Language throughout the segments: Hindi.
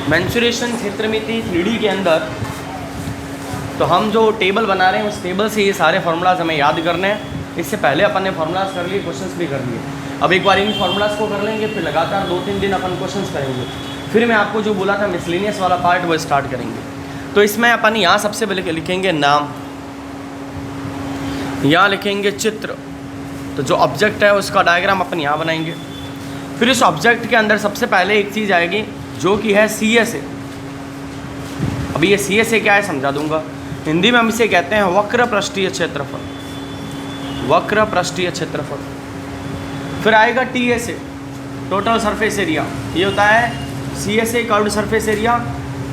मेंसुरेशन क्षेत्रमिति 3D के अंदर तो हम जो टेबल बना रहे हैं उस टेबल से ये सारे फार्मूलाज हमें याद करने हैं। इससे पहले अपन ने फार्मूलाज कर लिए, क्वेश्चंस भी कर लिए। अब एक बार इन फार्मूलाज को कर लेंगे, फिर लगातार 2-3 दिन अपन क्वेश्चंस करेंगे। फिर मैं आपको जो बोला था मिसलेनियस वाला पार्ट वो स्टार्ट करेंगे। तो इसमें अपन यहाँ सबसे पहले लिखेंगे नाम, यहाँ लिखेंगे चित्र, तो जो ऑब्जेक्ट है उसका डायग्राम अपन यहाँ बनाएंगे। फिर इस ऑब्जेक्ट के अंदर सबसे पहले एक चीज़ आएगी जो कि है CSA। अभी ये CSA क्या है समझा दूंगा। हिंदी में हम इसे कहते हैं वक्र पृष्ठीय क्षेत्रफल, वक्र पृष्ठीय क्षेत्रफल। फिर आएगा TSA, टोटल सरफेस एरिया। ये होता है CSA curved surface area,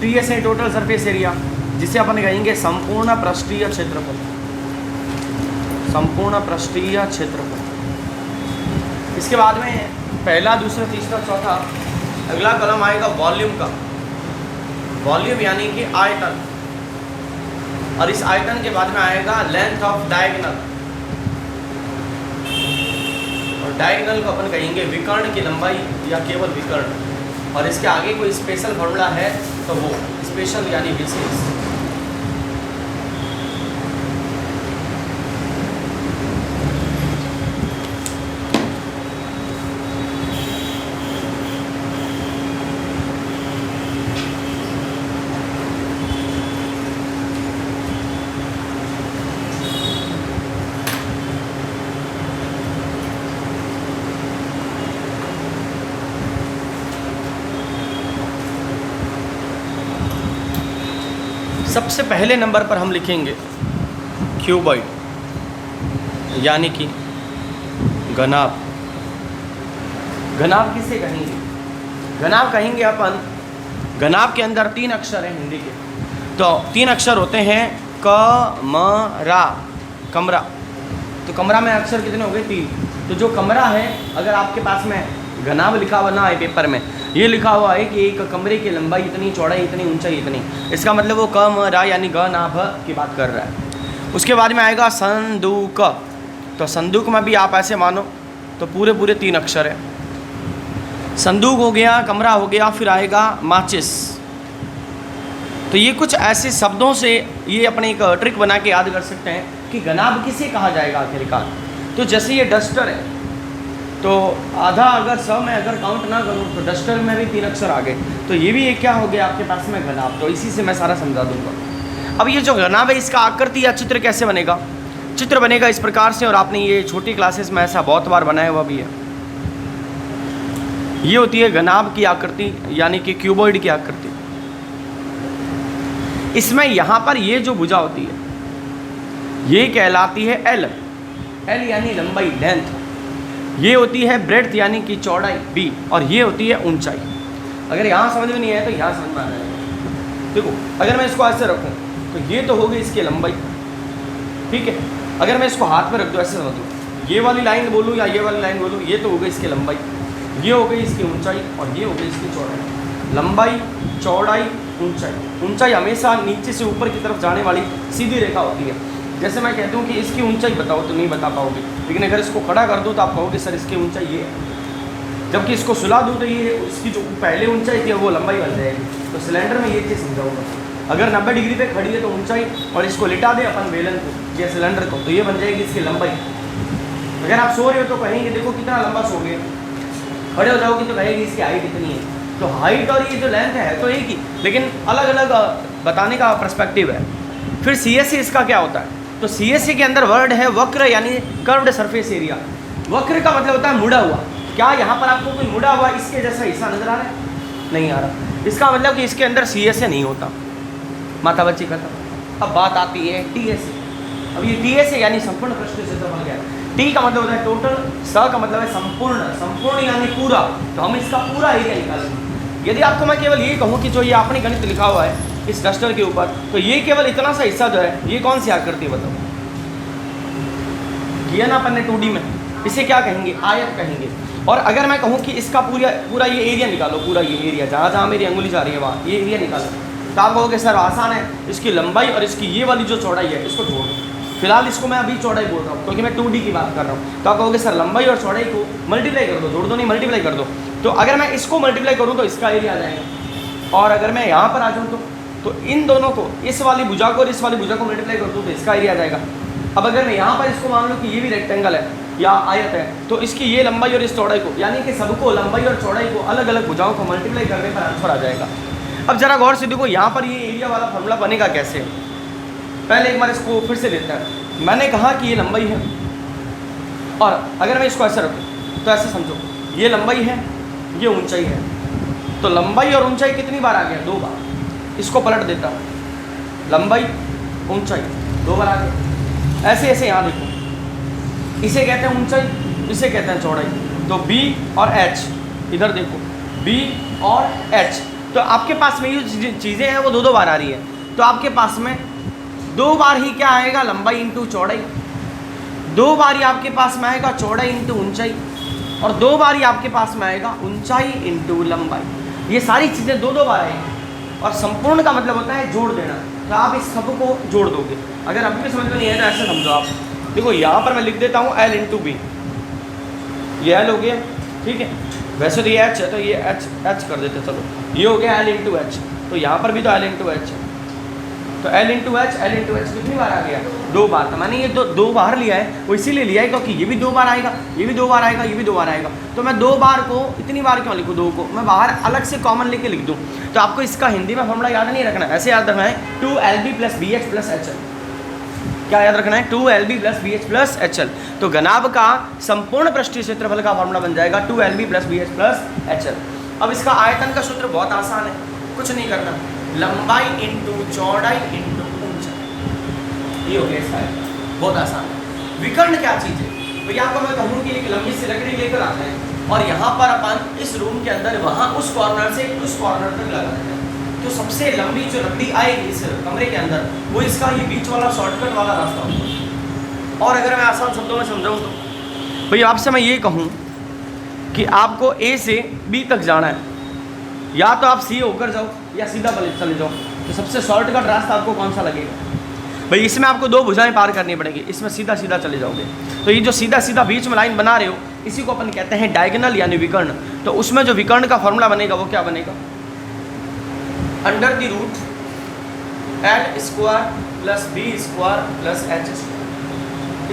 TSA total surface area, जिसे अपन कहेंगे संपूर्ण पृष्ठीय क्षेत्रफल, संपूर्ण पृष्ठीय क्षेत्रफल। इसके बाद में पहला, दूसरा, तीसरा, चौथा, अगला कॉलम आएगा वॉल्यूम का। वॉल्यूम यानी कि आयतन, और इस आयतन के बाद में आएगा लेंथ ऑफ डायगोनल, और डायगोनल को अपन कहेंगे विकर्ण की लंबाई या केवल विकर्ण। और इसके आगे कोई स्पेशल फॉर्मूला है तो वो स्पेशल यानी विशेष। सबसे पहले नंबर पर हम लिखेंगे क्यूबॉइड यानी कि घनाभ। घनाभ किसे कहेंगे? घनाभ कहेंगे अपन, घनाभ के अंदर 3 अक्षर हैं हिंदी के। तो 3 अक्षर होते हैं क म रा, कमरा। तो कमरा में अक्षर कितने हो गए? 3। तो जो कमरा है, अगर आपके पास में घनाभ लिखा हुआ ना है पेपर में, ये लिखा हुआ है कि एक कमरे की लंबाई इतनी, चौड़ाई इतनी, ऊंचाई इतनी, इसका मतलब वो क म रा यानी ग ना भ की बात कर रहा है। उसके बाद में आएगा संदूक। तो संदूक में भी आप ऐसे मानो तो पूरे पूरे 3 अक्षर है। संदूक हो गया, कमरा हो गया, फिर आएगा माचिस। तो ये कुछ ऐसे शब्दों से ये अपने एक ट्रिक बना के याद कर सकते हैं कि घनाभ किसे कहा जाएगा आखिरकार। तो जैसे ये डस्टर है, तो आधा अगर 100 में अगर काउंट ना करूँ तो डस्टर में भी 3 अक्षर आ गए। तो ये भी एक क्या हो गया आपके पास में घनाभ। तो इसी से मैं सारा समझा दूंगा। अब ये जो घनाभ है इसका आकृति या चित्र कैसे बनेगा? चित्र बनेगा इस प्रकार से, और आपने ये छोटी क्लासेस में ऐसा बहुत बार बनाया हुआ भी है। ये होती है घनाभ की आकृति यानी कि क्यूबॉइड की आकृति। इसमें यहाँ पर ये जो भुजा होती है ये कहलाती है L। L यानी लंबाई, लेंथ। ये होती है ब्रेड्थ यानी कि चौड़ाई, B। और ये होती है ऊंचाई। अगर यहाँ समझ में नहीं आया तो यहाँ समझ में आ जाएगा। देखो, अगर मैं इसको ऐसे रखूँ तो ये तो होगी इसकी लंबाई, ठीक है। अगर मैं इसको हाथ में रख दूँ, ऐसे समझ लो, ये वाली लाइन बोलूँ या ये वाली लाइन बोलूँ, ये तो हो गई इसकी लंबाई, ये हो गई इसकी ऊंचाई, और ये हो गई इसकी चौड़ाई। लंबाई, चौड़ाई, ऊंचाई। ऊंचाई हमेशा नीचे से ऊपर की तरफ जाने वाली सीधी रेखा होती है। जैसे मैं कहता हूँ कि इसकी ऊंचाई बताओ तो नहीं बता पाओगे, लेकिन अगर इसको खड़ा कर दूँ तो आप कहोगे सर इसकी ऊंचाई ये है। जबकि इसको सुला दूँ तो ये उसकी जो पहले ऊंचाई थी वो लंबाई बन जाएगी। तो सिलेंडर में ये चीज़ समझाऊंगा। अगर 90 डिग्री पे खड़ी है तो ऊंचाई, और इसको लिटा दें अपन बेलन को या सिलेंडर को, तो ये बन जाएगी इसकी लंबाई। अगर आप सो रहे हो तो कहेंगे देखो कितना लंबा सो गए, खड़े हो जाओगे तो कहेगी इसकी हाइट इतनी है। तो हाइट और ये जो लेंथ है तो एक ही, लेकिन अलग अलग बताने का पर्सपेक्टिव है। फिर CSA इसका क्या होता है? तो CSA के अंदर वर्ड है वक्र यानी कर्व्ड सरफेस एरिया। वक्र का मतलब होता है मुड़ा हुआ। क्या यहाँ पर आपको कोई मुड़ा हुआ इसके जैसा हिस्सा नजर आ रहा है? नहीं आ रहा। इसका मतलब कि इसके अंदर CSA नहीं होता। माता बच्ची खत्म। अब बात आती है TSA। अब ये TSA यानी संपूर्ण पृष्ठीय क्षेत्रफल क्या है? T का मतलब होता है टोटल, स का मतलब है संपूर्ण, संपूर्ण यानी पूरा। तो हम इसका पूरा एरिया निकालेंगे। यदि आपको मैं केवल ये कहूँ कि जो ये आपने गणित लिखा हुआ है इस डस्टर के ऊपर, तो ये केवल इतना सा हिस्सा जो है ये कौन सी आकृति बताओ? किया ना अपन ने 2D में, इसे क्या कहेंगे? आयत कहेंगे। और अगर मैं कहूँ कि इसका पूरा ये एरिया निकालो, पूरा ये एरिया जहाँ जहाँ मेरी अंगुली जा रही है वहाँ ये एरिया निकालो, तो आप कहोगे सर आसान है, इसकी लंबाई और इसकी ये वाली जो चौड़ाई है इसको जोड़ दो। फिलहाल इसको मैं अभी चौड़ाई बोल रहा हूँ क्योंकि मैं 2D की बात कर रहा हूँ। तो आप कहोगे सर लंबाई और चौड़ाई को मल्टीप्लाई कर दो, जोड़ दो नहीं मल्टीप्लाई कर दो। तो अगर मैं इसको मल्टीप्लाई करूँ तो इसका एरिया आ जाएगा, और अगर मैं यहाँ पर आ जाऊँ तो इन दोनों को, इस वाली भुजा को और इस वाली भुजा को मल्टीप्लाई कर दूँ तो इसका एरिया आ जाएगा। अब अगर मैं यहाँ पर इसको मान लूँ कि ये भी रेक्टेंगल है या आयत है, तो इसकी ये लंबाई और इस चौड़ाई को, यानी कि सबको लंबाई और चौड़ाई को अलग अलग भुजाओं को मल्टीप्लाई करने पर आंसर आ जाएगा। अब जरा गौर से देखो यहाँ पर ये एरिया वाला फॉर्मूला बनेगा कैसे। पहले एक बार इसको फिर से लेते हैं। मैंने कहा कि ये लंबाई है, और अगर मैं इसको ऐसे रखूँ तो ऐसे समझो, ये लंबाई है, ये ऊंचाई है, तो लंबाई और ऊंचाई कितनी बार आ गया? 2 बार। इसको पलट देता हूँ, लंबाई ऊंचाई 2 बार आ गया। ऐसे ऐसे यहाँ देखो, इसे कहते हैं ऊंचाई, इसे कहते हैं चौड़ाई। तो B और H, इधर देखो B और H, तो आपके पास में ये चीज़ें हैं वो 2 बार आ रही है। तो आपके पास में 2 बार ही क्या आएगा? लंबाई इंटू चौड़ाई। 2 बार ही आपके पास में आएगा चौड़ाई इंटू ऊंचाई, और 2 बार ही आपके पास में आएगा ऊंचाई इंटू लंबाई। ये सारी चीज़ें 2 बार आएंगी। और संपूर्ण का मतलब होता है जोड़ देना। तो आप इस सब को जोड़ दोगे। अगर अभी भी समझ में नहीं है तो ऐसे समझो आप, देखो यहाँ पर मैं लिख देता हूँ L इंटू बी, ये L हो गया, ठीक है। वैसे तो ये H है तो ये H कर देते, चलो ये हो गया L इंटू H। तो यहाँ पर भी तो L इंटू H है, तो L इंटू H कितनी बार आ गया? 2 बार। तो मैंने ये 2 बार लिया है, वो इसीलिए लिया है क्योंकि ये भी 2 बार आएगा, ये भी 2 बार आएगा, ये भी 2 बार आएगा। तो मैं 2 बार को इतनी बार क्यों लिखूँ? 2 को मैं बाहर अलग से कॉमन लेके लिख दूँ। तो आपको इसका हिंदी में फॉर्मूला याद नहीं रखना है, ऐसे याद रखना है 2LB + BH + HL। क्या याद रखना है? 2LB + BH + HL। तो घनाभ का संपूर्ण पृष्ठीय क्षेत्रफल का फॉर्मूला बन जाएगा 2LB + BH + HL। अब इसका आयतन का सूत्र बहुत आसान है, कुछ नहीं करना, लंबाई इंटू चौड़ाई इंटू ऊंचाई, ये हो गया इसका आयतन, बहुत आसान है। विकर्ण क्या चीज़ है भैया? आपको मैं कहूँ कि एक लंबी सी लकड़ी लेकर आते हैं और यहाँ पर अपन इस रूम के अंदर वहाँ उस कॉर्नर से उस कॉर्नर तक लगाते हैं, तो सबसे लंबी जो लकड़ी आएगी इस कमरे के अंदर वो इसका ये बीच वाला शॉर्टकट वाला रास्ता होगा। और अगर मैं आसान शब्दों में समझाऊँ तो भैया आपसे मैं ये कहूँ कि आपको A से B तक जाना है, या तो आप C होकर जाओ या सीधा चले जाओ, तो सबसे शॉर्टकट रास्ता आपको कौन सा लगेगा? भाई इसमें आपको 2 भुजाएं पार करनी पड़ेगी, इसमें सीधा सीधा चले जाओगे। तो ये जो सीधा सीधा बीच में लाइन बना रहे हो इसी को अपन कहते हैं डायगोनल यानी विकर्ण। तो उसमें जो विकर्ण का फॉर्मूला बनेगा वो क्या बनेगा? √L² + B² + H²।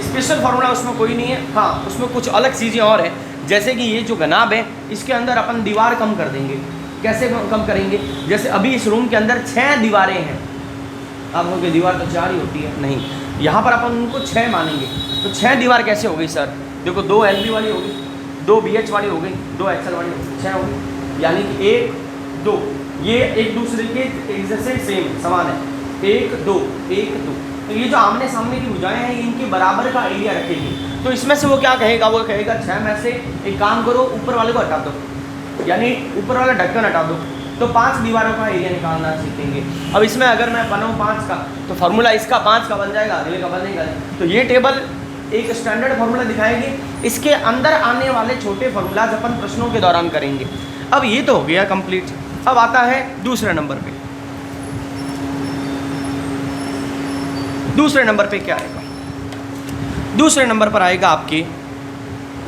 Special formula उसमें कोई नहीं है, हाँ उसमें कुछ अलग चीज़ें और हैं, जैसे कि ये जो घनाभ है इसके अंदर अपन दीवार कम कर देंगे। कैसे कम करेंगे? जैसे अभी इस रूम के अंदर 6 दीवारें हैं, आप लोगों की दीवार तो 4 ही होती है, नहीं, यहाँ पर अपन उनको 6 मानेंगे। तो 6 दीवार कैसे हो गई सर? देखो 2 LB वाली हो गई, 2 BH वाली हो गई, 2 HL वाली हो गई, 6 हो गई, यानी कि 1 2 ये एक दूसरे के जैसे सेम समान है, 1 2 1 2। तो ये जो आमने सामने की भुजाएं हैं इनके बराबर का एरिया रखेगी। तो इसमें से वो क्या कहेगा? वो कहेगा 6 में से एक काम करो, ऊपर वाले को हटा दो, यानी ऊपर वाला ढक्कन हटा दो, तो 5 दीवारों का एरिया निकालना सीखेंगे। अब इसमें अगर मैं बनाऊँ 5 का तो फार्मूला इसका 5 का बन जाएगा, अगले का बनेगा। तो ये टेबल एक स्टैंडर्ड फार्मूला दिखाएगी, इसके अंदर आने वाले छोटे फार्मूलाज अपन प्रश्नों के दौरान करेंगे। अब ये तो हो गया कंप्लीट। अब आता है दूसरे नंबर पे। दूसरे नंबर पे क्या आएगा? दूसरे नंबर पर आएगा आपके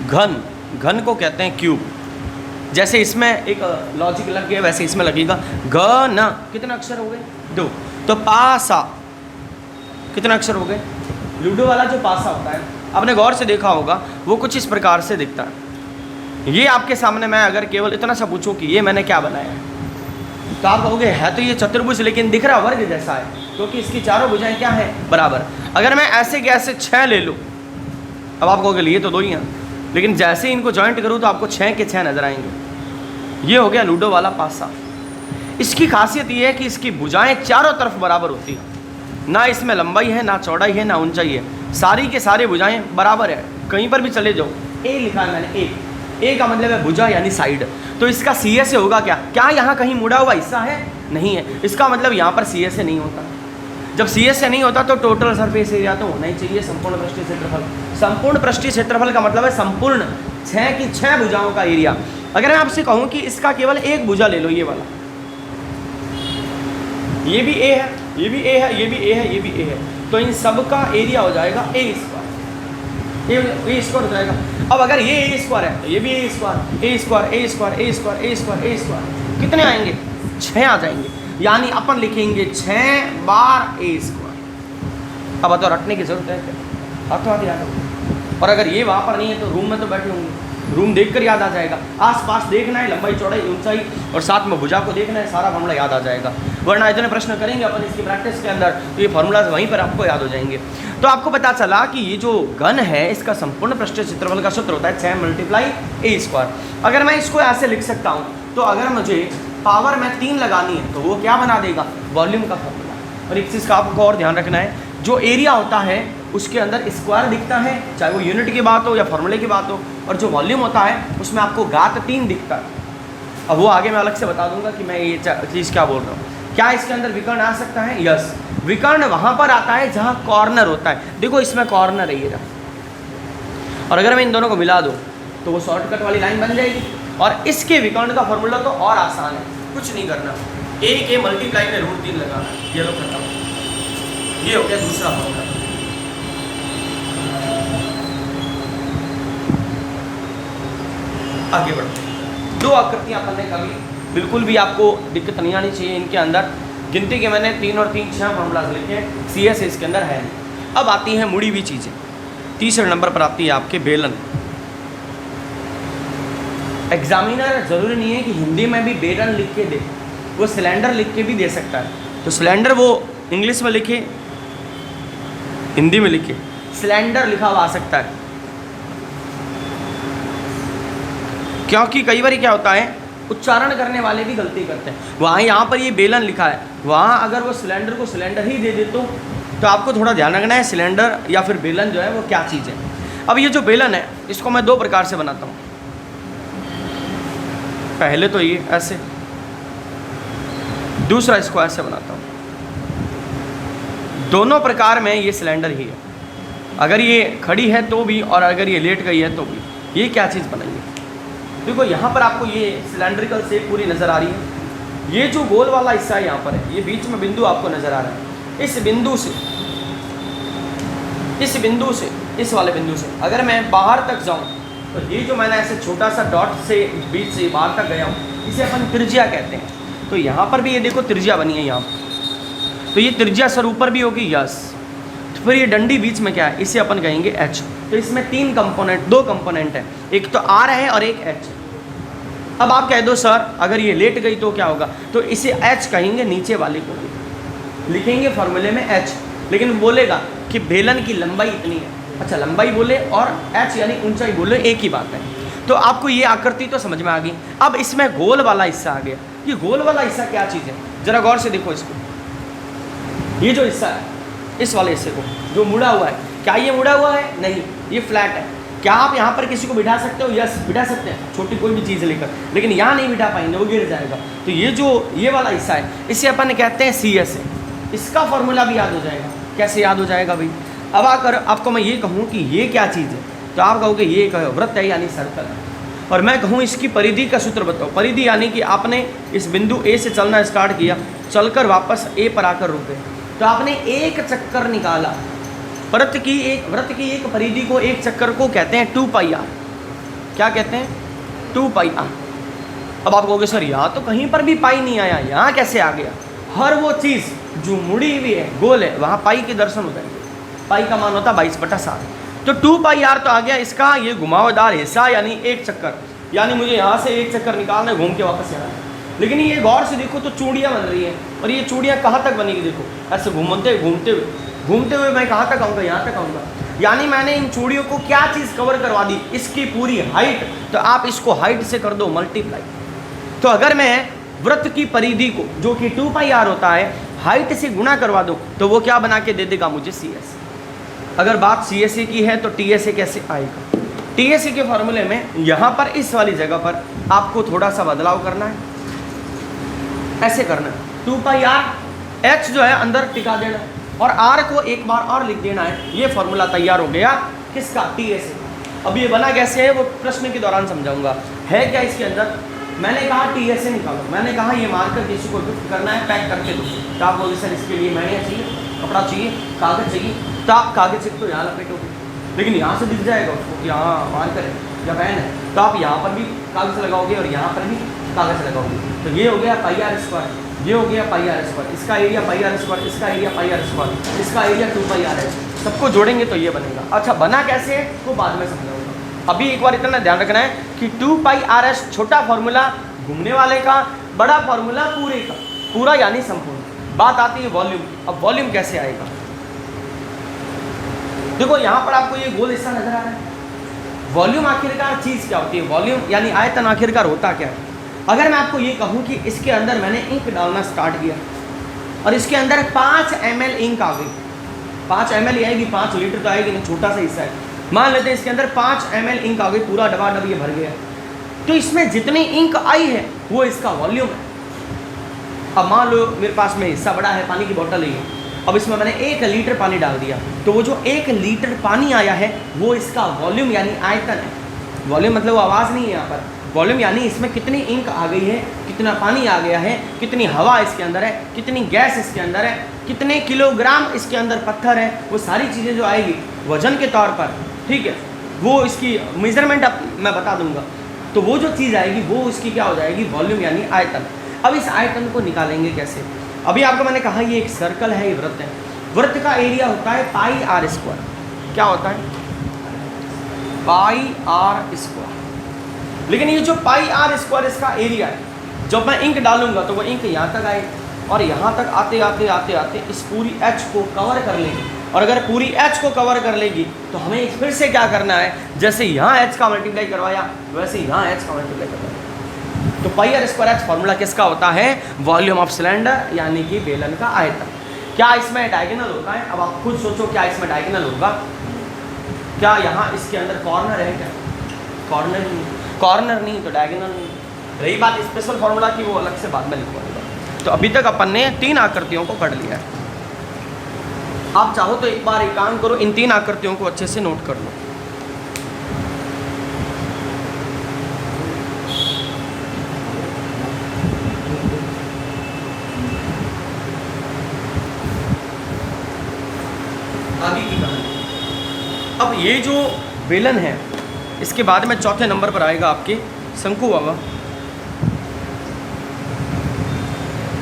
घन। घन को कहते हैं क्यूब। जैसे इसमें एक लॉजिक लग गया वैसे इसमें लगेगा घन। कितने अक्षर हो गए? 2। तो पासा कितने अक्षर हो गए? लूडो वाला जो पासा होता है आपने गौर से देखा होगा वो कुछ इस प्रकार से दिखता है। ये आपके सामने मैं अगर केवल इतना सा पूछूं कि ये मैंने क्या बनाया है तो आप कहोगे है तो ये चतुर्भुज, लेकिन दिख रहा वर्ग जैसा है क्योंकि इसकी चारों भुजाएं क्या है? बराबर। अगर मैं ऐसे के ऐसे 6 ले लूँ, अब आप कहोगे ये तो 2 ही हैं, लेकिन जैसे इनको जॉइंट करूँ तो आपको 6 के 6 नजर आएंगे। ये हो गया लूडो वाला पासा। इसकी खासियत ये है कि इसकी भुजाएं चारों तरफ बराबर होती है, ना इसमें लंबाई है ना चौड़ाई है ना ऊंचाई है, सारी के सारे भुजाएं बराबर है। कहीं पर भी चले जाओ, ए लिखा है मैंने, ए का मतलब है भुजा यानी साइड। तो इसका सी ए से होगा क्या? क्या यहाँ कहीं मुड़ा हुआ हिस्सा है? नहीं है। इसका मतलब यहाँ पर सी ए से नहीं होता। जब सी ए से नहीं होता तो टोटल सरफेस एरिया तो होना ही चाहिए संपूर्ण पृष्ठीय क्षेत्रफल। संपूर्ण पृष्ठीय क्षेत्रफल का मतलब है संपूर्ण 6 की 6 भुजाओं का एरिया। अगर मैं आपसे कहूँ कि इसका केवल एक भुजा ले लो, ये वाला, ये भी ए है, ये भी ए है, ये भी ए है, ये भी ए है, तो इन सब का एरिया हो जाएगा ए स्क्वायर हो जाएगा। अब अगर ये ए स्क्वायर है तो ये भी ए स्क्वायर, ए स्क्वायर, ए स्क्वायर, ए स्क्वायर, ए स्क्वायर, ए स्क्वायर, कितने आएंगे? 6 आ जाएंगे, यानी अपन लिखेंगे 6 बार ए स्क्वायर। अब बताओ रटने की जरूरत है क्या? अब तो याद हो। और अगर ये वहाँ पर नहीं है तो रूम में तो बैठे होंगे, रूम देखकर याद आ जाएगा। आसपास देखना है, लंबाई चौड़ाई ऊंचाई और साथ में भुजा को देखना है, सारा फार्मूला याद आ जाएगा। वरना इतने प्रश्न करेंगे अपन इसकी प्रैक्टिस के अंदर तो ये फार्मूलाज वहीं पर आपको याद हो जाएंगे। तो आपको पता चला कि ये जो घन है इसका संपूर्ण पृष्ठीय क्षेत्रफल का सूत्र होता है 6 मल्टीप्लाई ए स्क्वायर। अगर मैं इसको ऐसे लिख सकता हूँ तो अगर मुझे पावर में 3 लगानी है तो वो क्या बना देगा? वॉल्यूम का फॉर्मूला। और एक चीज़ का आपको और ध्यान रखना है, जो एरिया होता है उसके अंदर स्क्वायर दिखता है, चाहे वो यूनिट की बात हो या फॉर्मूले की बात हो, और जो वॉल्यूम होता है उसमें आपको घात 3 दिखता है। अब वो आगे मैं अलग से बता दूंगा कि मैं ये चीज़ क्या बोल रहा हूँ। क्या इसके अंदर विकर्ण आ सकता है? यस, विकर्ण वहाँ पर आता है जहाँ कॉर्नर होता है। देखो इसमें कॉर्नर है ये रहा, और अगर मैं इन दोनों को मिला दूँ तो वो शॉर्टकट वाली लाइन बन जाएगी। और इसके विकर्ण का फॉर्मूला तो और आसान है, कुछ नहीं करना, ए के मल्टीप्लाई में √3 लगाना, ये लो खत्म। ये हो गया दूसरा फॉर्मूला। आगे बढ़ते हैं। 2 आकृतियां अपन ने कभी, बिल्कुल भी आपको दिक्कत नहीं आनी चाहिए इनके अंदर। गिनती के मैंने 3 और 3 6 फॉर्मूलाज लिखे हैं, CS इसके अंदर है नहीं। अब आती हैं मुड़ी हुई चीज़ें। तीसरे नंबर पर आती है आपके बेलन। एग्जामिनर जरूरी नहीं है कि हिंदी में भी बेलन लिख के दे, वो सिलेंडर लिख के भी दे सकता है। तो सिलेंडर वो इंग्लिश में लिखे, हिंदी में लिखे, सिलेंडर लिखा हुआ आ सकता है। क्योंकि कई बार क्या होता है, उच्चारण करने वाले भी गलती करते हैं। वहाँ यहाँ पर ये बेलन लिखा है, वहाँ अगर वो सिलेंडर को सिलेंडर ही दे दे तो आपको थोड़ा ध्यान रखना है सिलेंडर या फिर बेलन जो है वो क्या चीज़ है। अब ये जो बेलन है इसको मैं 2 प्रकार से बनाता हूँ। पहले तो ये ऐसे, दूसरा इसको ऐसे बनाता हूँ। दोनों प्रकार में ये सिलेंडर ही है, अगर ये खड़ी है तो भी और अगर ये लेट गई है तो भी। ये क्या चीज़ बनाई है? देखो यहाँ पर आपको ये सिलेंड्रिकल शेप पूरी नज़र आ रही है। ये जो गोल वाला हिस्सा है यहाँ पर है, ये बीच में बिंदु आपको नज़र आ रहा है। इस बिंदु से इस वाले बिंदु से अगर मैं बाहर तक जाऊँ तो ये जो मैंने ऐसे छोटा सा डॉट से बीच से बाहर तक गया हूँ, इसे अपन त्रिज्या कहते हैं। तो यहाँ पर भी ये देखो त्रिज्या बनी है यहाँ पर, तो ये त्रिज्या सर ऊपर भी होगी, यस। तो फिर ये डंडी बीच में क्या है, इसे अपन कहेंगे H। तो इसमें 2 कंपोनेंट है, एक तो R है और एक H। अब आप कह दो सर अगर ये लेट गई तो क्या होगा, तो इसे H कहेंगे, नीचे वाले को लिखेंगे फॉर्मूले में H। लेकिन बोलेगा कि बेलन की लंबाई इतनी है, अच्छा लंबाई बोले और H यानी ऊंचाई बोले, एक ही बात है। तो आपको ये आकृति तो समझ में आ गई। अब इसमें गोल वाला हिस्सा आ गया। ये गोल वाला हिस्सा क्या चीज़ है, जरा गौर से देखो इसको। ये जो हिस्सा है, इस वाले हिस्से को जो मुड़ा हुआ है, क्या ये मुड़ा हुआ है? नहीं, ये फ्लैट है। क्या आप यहाँ पर किसी को बिठा सकते हो? यस, बिठा सकते हैं, छोटी कोई भी चीज़ लेकर, लेकिन यहाँ नहीं बिठा पाएंगे, वो गिर जाएगा। तो ये जो ये वाला हिस्सा है, इसे अपन कहते हैं CS है। इसका फॉर्मूला भी याद हो जाएगा। कैसे याद हो जाएगा भाई? अब आकर आपको मैं ये कहूँ कि ये क्या चीज़ है, तो आप कहोगे ये कहो वृत्त है यानी सर्कल है। और मैं कहूँ इसकी परिधि का सूत्र बताओ। परिधि यानी कि आपने इस बिंदु A से चलना स्टार्ट किया, चलकर वापस A पर आकर रुके, तो आपने एक चक्कर निकाला। वृत्त की एक परिधि को, एक चक्कर को कहते हैं 2πr। क्या कहते हैं? 2πr। अब आप कहोगे सर यहाँ तो कहीं पर भी पाई नहीं आया, यहाँ कैसे आ गया? हर वो चीज़ जो मुड़ी हुई है, गोल है, वहाँ पाई के दर्शन हो जाएंगे। पाई का मान होता 22/7। तो 2πr तो आ गया इसका ये घुमावदार हिस्सा, यानी एक चक्कर। यानी मुझे यहाँ से एक चक्कर निकालना है, घूम के वापस यहाँ। लेकिन ये गौर से देखो तो चूड़ियाँ बन रही हैं, और ये चूड़ियाँ कहाँ तक बनेगी? देखो ऐसे घूमते हुए मैं कहाँ तक आऊँगा? यहाँ तक आऊँगा। यानी मैंने इन चूड़ियों को क्या चीज़ कवर करवा दी? इसकी पूरी हाइट। तो आप इसको हाइट से कर दो मल्टीप्लाई। तो अगर मैं वृत्त की परिधि को, जो कि 2πr होता है, हाइट से गुणा करवा दो तो वो क्या बना के दे देगा मुझे? CS। अगर बात CSA की है तो TSA कैसे आएगा? TSA के फॉर्मूले में यहाँ पर इस वाली जगह पर आपको थोड़ा सा बदलाव करना है, ऐसे करना है। 2πr H जो है अंदर टिका देना है और R को एक बार और लिख देना है। ये फॉर्मूला तैयार हो गया किसका? TSA। अब ये बना कैसे है वो प्रश्न के दौरान समझाऊंगा। है क्या इसके अंदर? मैंने कहा TSA निकालो, मैंने कहा ये मार्कर किसी को गिफ्ट करना है, पैक करके दो। तो आप बोले सर इसके लिए मैंने चाहिए, कपड़ा चाहिए, कागज़ चाहिए, तो आप कागज़ सिर्फ तो यहाँ लपेटोगे, लेकिन यहाँ से दिख जाएगा उसको कि हाँ मार्कर है या पेन है, तो आप यहाँ पर भी कागज़ लगाओगे और यहाँ पर भी कागज लगाओगे। तो ये हो गया पाई आर स्क्वायर, ये हो गया पाई आर स्क्वायर, इसका एरिया पाई आर स्क्वायर, इसका एरिया पाई आर स्क्वायर, इसका एरिया 2 पाई आर है। सबको जोड़ेंगे तो ये बनेगा। अच्छा बना कैसे है वो बाद में समझाऊंगा। अभी एक बार इतना ध्यान रखना है कि 2 पाई आर एस छोटा फॉर्मूला घूमने वाले का, बड़ा फॉर्मूला पूरे का, पूरा यानी संपूर्ण। बात आती है वॉल्यूम की। अब वॉल्यूम कैसे आएगा? देखो यहाँ पर आपको ये गोल हिस्सा नजर आ रहा है। वॉल्यूम आखिरकार चीज़ क्या होती है? वॉल्यूम यानी आयतन आखिरकार होता क्या है? अगर मैं आपको ये कहूँ कि इसके अंदर मैंने इंक डालना स्टार्ट किया और इसके अंदर 5 ml इंक आ गई, 5 ml आएगी, 5 लीटर तो आएगी नहीं, छोटा सा हिस्सा है। मान लेते हैं इसके अंदर 5 ml इंक आ गई, पूरा डबाडब ये भर गया। तो इसमें जितनी इंक आई है वो इसका वॉल्यूम है। अब मान लो मेरे पास में हिस्सा बड़ा है, पानी की बोतल है, अब इसमें मैंने 1 लीटर पानी डाल दिया, तो वो जो 1 लीटर पानी आया है वो इसका वॉल्यूम यानी आयतन है। वॉल्यूम मतलब आवाज़ नहीं है यहाँ पर, वॉल्यूम यानी इसमें कितनी इंक आ गई है, कितना पानी आ गया है, कितनी हवा इसके अंदर है, कितनी गैस इसके अंदर है, कितने किलोग्राम इसके अंदर पत्थर है, वो सारी चीज़ें जो आएगी वजन के तौर पर, ठीक है, वो इसकी मेजरमेंट अब मैं बता दूंगा। तो वो जो चीज़ आएगी वो इसकी क्या हो जाएगी? वॉल्यूम यानी आयतन। अब इस आयतन को निकालेंगे कैसे? अभी आपको मैंने कहा ये एक सर्कल है, ये वृत्त है। वृत्त का एरिया होता है पाई आर स्क्वायर। क्या होता है? Pi are square. लेकिन ये जो पाई आर स्क्वायर इसका एरिया है, जब मैं इंक डालूंगा तो वो इंक यहाँ तक आए और यहाँ तक आते आते आते आते इस पूरी एच को कवर कर लेगी। और अगर पूरी एच को कवर कर लेगी तो हमें फिर से क्या करना है? जैसे यहाँ एच का मल्टीप्लाई करवाया वैसे यहाँ एच का मल्टीप्लाई करवाया। तो पाई आर स्क्वायर एच फॉर्मूला किसका होता है? वॉल्यूम ऑफ सिलेंडर यानी कि बेलन का आयतन। क्या इसमें डायगोनल होता है? अब आप खुद सोचो, क्या इसमें डायगोनल होगा? क्या यहाँ इसके अंदर कॉर्नर है? क्या कॉर्नर नहीं, कॉर्नर नहीं तो डायगोनल नहीं। रही बात स्पेशल फार्मूला की, वो अलग से बाद में लिखवाऊंगा। तो अभी तक अपन ने 3 आकृतियों को पढ़ लिया है। आप चाहो तो एक बार एक काम करो, इन 3 आकृतियों को अच्छे से नोट कर लो। आगे की कहानी। अब ये जो बेलन है इसके बाद में चौथे नंबर पर आएगा आपके शंकु बाबा।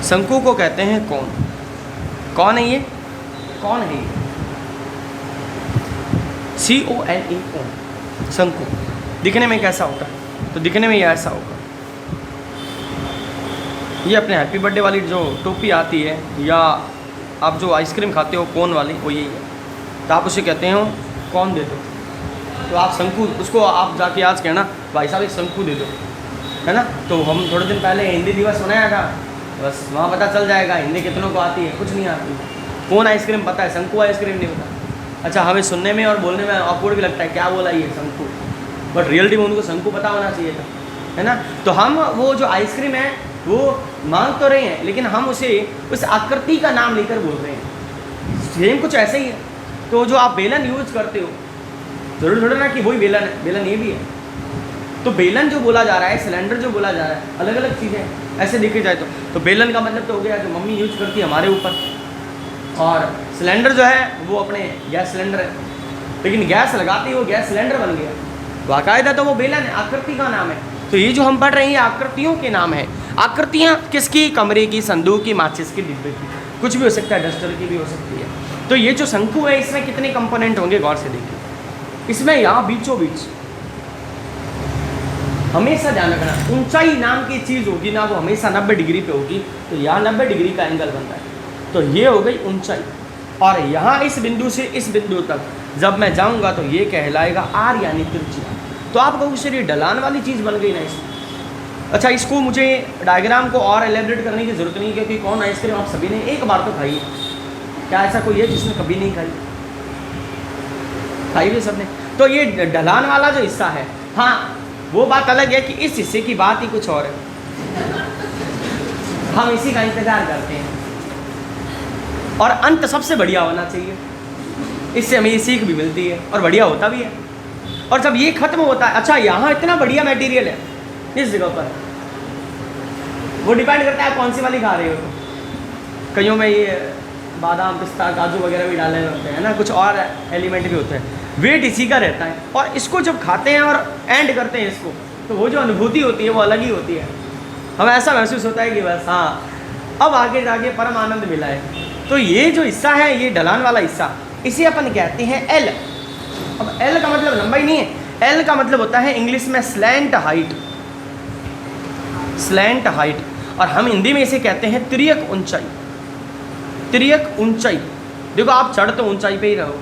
शंकु को कहते हैं कौन? कौन है ये? कौन है ये? CONE कौन? शंकु। दिखने में कैसा होता है? तो दिखने में ये ऐसा होगा। ये अपने हैप्पी बर्थडे वाली जो टोपी आती है या आप जो आइसक्रीम खाते हो कोन वाली, वो यही है। तो आप उसे कहते हो कौन दे दो, तो आप शंकु, उसको आप जाके आज कहना भाई साहब एक शंकु दे दो, है ना। तो हम थोड़े दिन पहले हिंदी दिवस मनाया था, बस वहाँ पता चल जाएगा हिंदी कितनों को आती है। कुछ नहीं आती। कौन आइसक्रीम पता है, शंकु आइसक्रीम नहीं पता। अच्छा, हमें सुनने में और बोलने में ऑकवर्ड भी लगता है, क्या बोला ये शंकु, बट रियलिटी में उनको शंकु पता होना चाहिए था, है ना। तो हम वो जो आइसक्रीम है वो मांग तो रहे हैं, लेकिन हम उसे उस आकृति का नाम लेकर बोल रहे हैं। सेम कुछ ऐसे ही है। तो जो आप बेलन यूज करते हो, जरूर थोड़ा ना कि वही बेलन है, बेलन ये भी है। तो बेलन जो बोला जा रहा है, सिलेंडर जो बोला जा रहा है, अलग अलग चीज़ें ऐसे देखी जाए तो बेलन का मतलब तो हो गया जो मम्मी यूज करती है हमारे ऊपर, और सिलेंडर जो है वो अपने गैस सिलेंडर है, लेकिन गैस लगाती वो गैस सिलेंडर बन गया, बाकायदा तो वो बेलन है, आकृति का नाम है। तो ये जो हम पढ़ रहे हैं ये आकृतियों के नाम है। आकृतियाँ किसकी? कमरे की, संदूक की, माचिस की डिब्बे की, कुछ भी हो सकता है, डस्टर की भी हो सकती है। तो ये जो शंकु है इसमें कितने कंपोनेंट होंगे गौर से देखिए। इसमें यहाँ बीचों बीच हमेशा ध्यान रखना, ऊंचाई नाम की चीज़ होगी ना, वो हमेशा 90 डिग्री पे होगी। तो यहाँ 90 डिग्री का एंगल बनता है, तो ये हो गई ऊंचाई। और यहाँ इस बिंदु से इस बिंदु तक जब मैं जाऊँगा तो ये कहलाएगा आर यानी त्रिज्या। तो आप कहोगे सर ये ढलान वाली चीज़ बन गई ना इसमें। अच्छा, इसको मुझे डायग्राम को और एलेबरेट करने की ज़रूरत नहीं, क्योंकि कौन आइसक्रीम आप सभी ने एक बार तो खाई है। क्या ऐसा कोई है जिसने कभी नहीं खाई? खाई भी सबने। तो ये ढलान वाला जो हिस्सा है, हाँ वो बात अलग है कि इस हिस्से की बात ही कुछ और है, हम इसी का इंतजार करते हैं। और अंत सबसे बढ़िया होना चाहिए, इससे हमें ये सीख भी मिलती है और बढ़िया होता भी है। और जब ये खत्म होता है, अच्छा यहाँ इतना बढ़िया मटेरियल है इस जगह पर, वो डिपेंड करता है कौन सी वाली खा रहे हो। कईयों में ये बादाम, पिस्ता, काजू वगैरह भी डाले होते हैं ना, कुछ और एलिमेंट भी होते हैं। वेट इसी का रहता है, और इसको जब खाते हैं और एंड करते हैं इसको, तो वो जो अनुभूति होती है वो अलग ही होती है। हमें ऐसा महसूस होता है कि बस हाँ अब आगे जाके परम आनंद मिला है। तो ये जो हिस्सा है, ये ढलान वाला हिस्सा, इसे अपन कहते हैं एल। अब एल का मतलब लंबाई नहीं है, एल का मतलब होता है इंग्लिश में स्लैंट हाइट, स्लैंट हाइट। और हम हिंदी में इसे कहते हैं तिर्यक ऊंचाई, तिर्यक ऊंचाई। देखो आप चढ़ तो ऊंचाई पे ही रहो,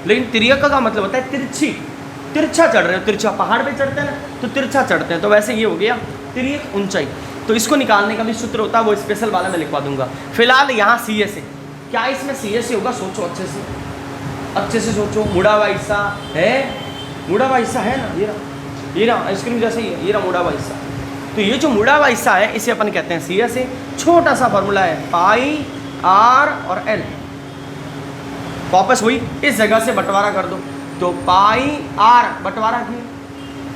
लेकिन तिर्यक का मतलब होता है तिरछी, तिरछा चढ़ रहे हो, तिरछा पहाड़ पे चढ़ते हैं ना तो तिरछा चढ़ते हैं, तो वैसे ये हो गया तिर्यक ऊंचाई। तो इसको निकालने का भी सूत्र होता है, वो स्पेशल वाला मैं लिखवा दूंगा। फिलहाल यहाँ सी एस है, क्या इसमें सी एस होगा? सोचो अच्छे से, अच्छे से सोचो। मुड़ा हुआ हिस्सा है, मुड़ा हुआ हिस्सा है ना, ये रहा आइसक्रीम जैसे ही है, ये रहा मुड़ा हुआ हिस्सा। तो ये जो मुड़ा हुआ हिस्सा है इसे अपन कहते हैं सी एस है। छोटा सा फॉर्मूला है पाई आर और एल। वापस हुई इस जगह से बंटवारा कर दो, तो पाई आर बंटवारा की,